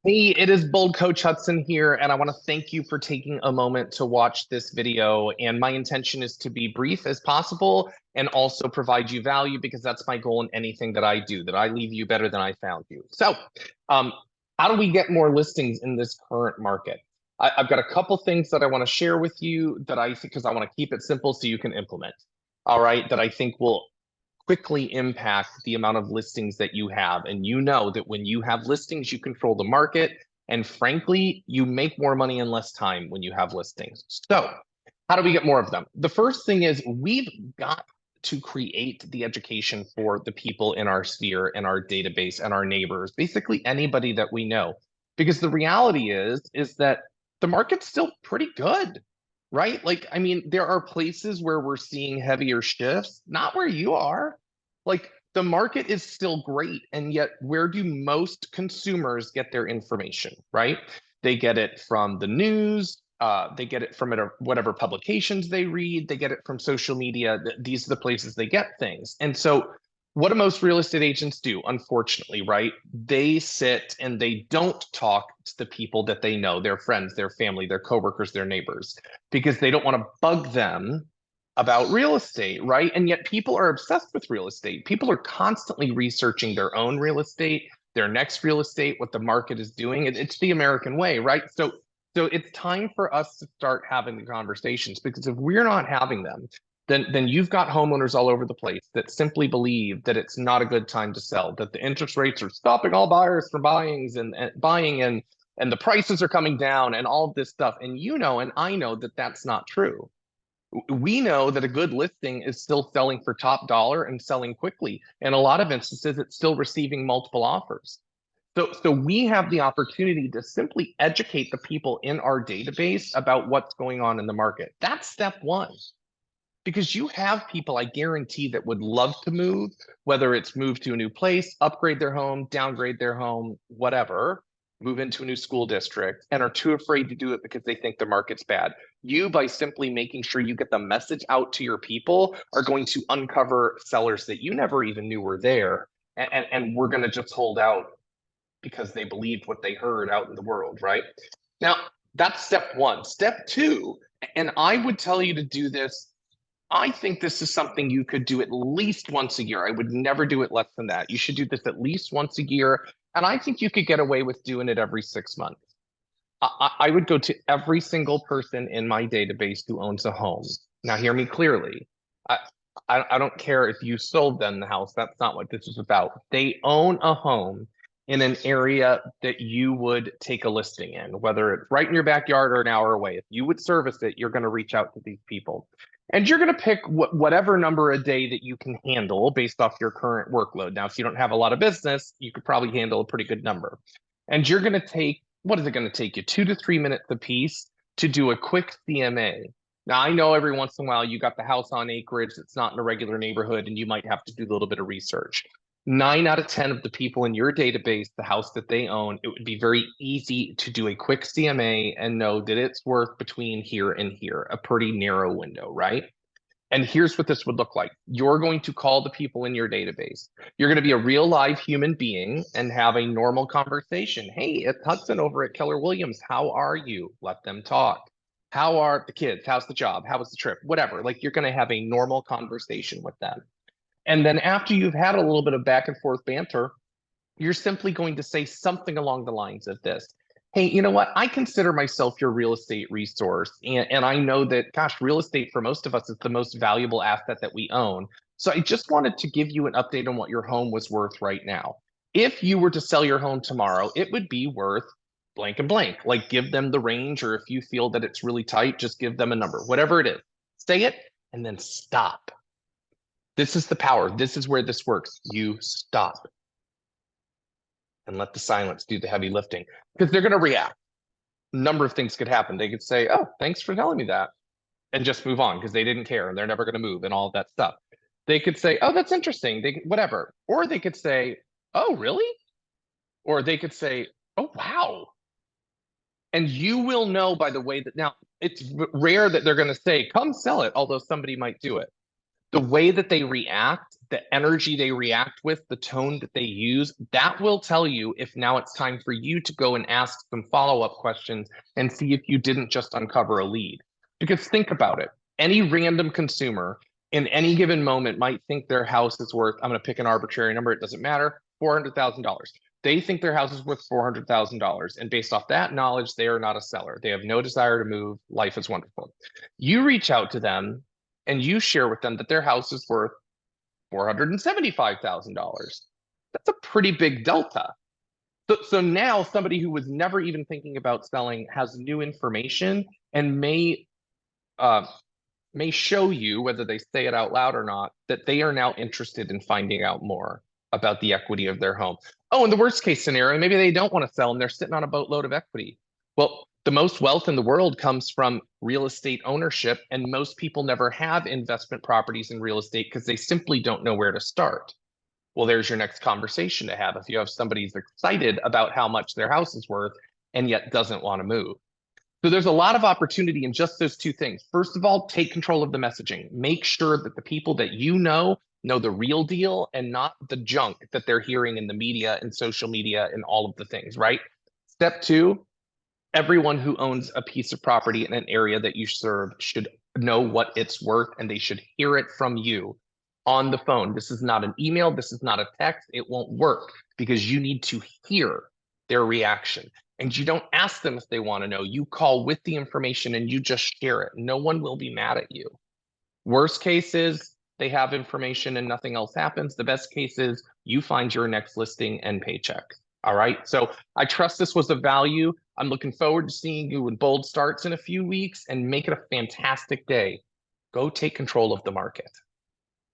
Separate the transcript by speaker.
Speaker 1: Hey, it is Bold Coach Hudson here, and I want to thank you for taking a moment to watch this video. And my intention is to be brief as possible and also provide you value because that's my goal in anything that I do, that I leave you better than I found you. So, um, how do we get more listings in this current market? I've got a couple things that I want to share with you that I think, because I want to keep it simple so you can implement. All right, that I think will quickly impact the amount of listings that you have. And you know that when you have listings, you control the market. And frankly, you make more money in less time when you have listings. So, how do we get more of them? The first thing is we've got to create the education for the people in our sphere, in our database, and our neighbors, basically anybody that we know. Because the reality is that the market's still pretty good, right? Like, I mean, there are places where we're seeing heavier shifts, not where you are. Like, the market is still great. And yet, where do most consumers get their information, right? They get it from the news, they get it from whatever publications they read, they get it from social media. These are the places they get things. And so, what do most real estate agents do? Unfortunately, right? They sit and they don't talk to the people that they know, their friends, their family, their coworkers, their neighbors, because they don't want to bug them about real estate, right? And yet people are obsessed with real estate. People are constantly researching their own real estate, their next real estate, what the market is doing. It's the American way, right? So it's time for us to start having the conversations, because if we're not having them, then you've got homeowners all over the place that simply believe that it's not a good time to sell, that the interest rates are stopping all buyers from buying and the prices are coming down and all of this stuff. And you know, and I know that that's not true. We know that a good listing is still selling for top dollar and selling quickly. In a lot of instances, it's still receiving multiple offers. So we have the opportunity to simply educate the people in our database about what's going on in the market. That's step one. Because you have people, I guarantee, that would love to move, whether it's move to a new place, upgrade their home, downgrade their home, whatever, move into a new school district, and are too afraid to do it because they think the market's bad. You, by simply making sure you get the message out to your people, are going to uncover sellers that you never even knew were there. And we're going to just hold out because they believed what they heard out in the world, right? Now, that's step one. Step two, and I would tell you to do this. I think this is something you could do at least once a year. I would never do it less than that. You should do this at least once a year. And I think you could get away with doing it every 6 months. I would go to every single person in my database who owns a home. Now, hear me clearly. I, I don't care if you sold them the house. That's not what this is about. They own a home in an area that you would take a listing in, whether it's right in your backyard or an hour away. If you would service it, you're going to reach out to these people. And you're going to pick whatever number a day that you can handle based off your current workload. Now, if you don't have a lot of business, you could probably handle a pretty good number. And you're going to take, what is it going to take you? 2 to 3 minutes a piece to do a quick CMA. Now, I know every once in a while you got the house on acreage that's not in a regular neighborhood, and you might have to do a little bit of research. 9 out of 10 of the people in your database, the house that they own, it would be very easy to do a quick CMA and know that it's worth between here and here, a pretty narrow window, right? And here's what this would look like. You're going to call the people in your database. You're going to be a real live human being and have a normal conversation. Hey, it's Hudson over at Keller Williams. How are you? Let them talk. How are the kids? How's the job? How was the trip? Whatever. Like, you're going to have a normal conversation with them. And then after you've had a little bit of back and forth banter, you're simply going to say something along the lines of this. Hey, you know what? I consider myself your real estate resource. And I know that, gosh, real estate for most of us is the most valuable asset that we own. So I just wanted to give you an update on what your home was worth right now. If you were to sell your home tomorrow, it would be worth blank and blank. Like, give them the range, or if you feel that it's really tight, just give them a number, whatever it is. Say it and then stop. This is the power. This is where this works. You stop and let the silence do the heavy lifting, because they're going to react. A number of things could happen. They could say, oh, thanks for telling me that, and just move on because they didn't care and they're never going to move and all of that stuff. They could say, oh, that's interesting. Whatever. Or they could say, oh, really? Or they could say, oh, wow. And you will know by the way that, now it's rare that they're going to say, come sell it, although somebody might do it. The way that they react, the energy they react with, the tone that they use, that will tell you if now it's time for you to go and ask some follow-up questions and see if you didn't just uncover a lead. Because think about it. Any random consumer in any given moment might think their house is worth, I'm going to pick an arbitrary number, it doesn't matter, $400,000. They think their house is worth $400,000. And based off that knowledge, they are not a seller. They have no desire to move. Life is wonderful. You reach out to them and you share with them that their house is worth $475,000. That's a pretty big delta. So now somebody who was never even thinking about selling has new information and may show you, whether they say it out loud or not, that they are now interested in finding out more about the equity of their home. Oh, in the worst case scenario, maybe they don't want to sell and they're sitting on a boatload of equity. Well, the most wealth in the world comes from real estate ownership, and most people never have investment properties in real estate because they simply don't know where to start. Well, there's your next conversation to have if you have somebody who's excited about how much their house is worth and yet doesn't want to move. So there's a lot of opportunity in just those two things. First of all, take control of the messaging. Make sure that the people that you know the real deal and not the junk that they're hearing in the media and social media and all of the things, right? Step two, everyone who owns a piece of property in an area that you serve should know what it's worth and they should hear it from you on the phone. This is not an email. This is not a text. It won't work because you need to hear their reaction. And you don't ask them if they want to know. You call with the information and you just share it. No one will be mad at you. Worst case is they have information and nothing else happens. The best case is you find your next listing and paycheck. All right. So I trust this was of value. I'm looking forward to seeing you in Bold Starts in a few weeks and make it a fantastic day. Go take control of the market.